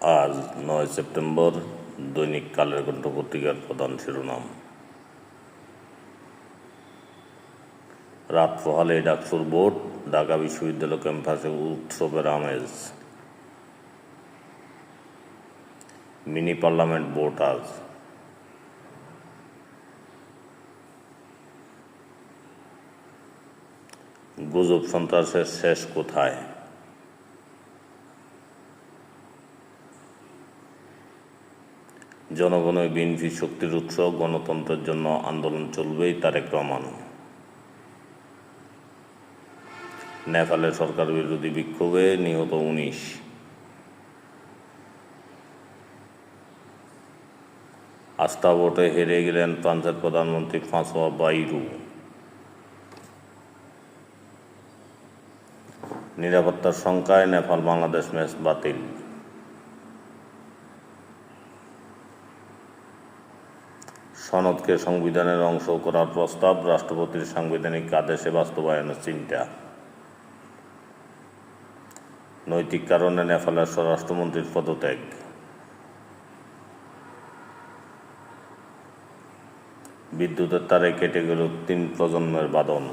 আজ ৯ সেপ্টেম্বর। দৈনিক কালের কণ্ঠ পত্রিকার প্রধান শিরোনাম। রাত পোহালে ডাকসুর ভোট, ঢাকা বিশ্ববিদ্যালয় ক্যাম্পাসে উৎসবের আমেজ। মিনি পার্লামেন্ট ভোট আজ। গুজব সন্ত্রাসের শেষ কোথায়? জনগণের বিএনপি শক্তির উৎস, গণতন্ত্রের জন্য আন্দোলন চলবেই, তারেক রহমান। নেপালে সরকার বিরোধী বিক্ষোভে নিহত ১৯। আস্থা ভোটে হেরে গেলেন ফ্রান্সের প্রধানমন্ত্রী ফ্রাঁসোয়া বাইরু। নিরাপত্তার শঙ্কায় নেপাল বাংলাদেশ ম্যাচ বাতিল। সনদকে সংবিধানের অংশ করার প্রস্তাব, রাষ্ট্রপতির সাংবিধানিক আদেশে বাস্তবায়নের চিন্তা। নৈতিক কারণে নেপালের স্বরাষ্ট্রমন্ত্রীর পদত্যাগ। বিদ্যুতের তারে কেটে গেল ৩ প্রজন্মের বাঁধন।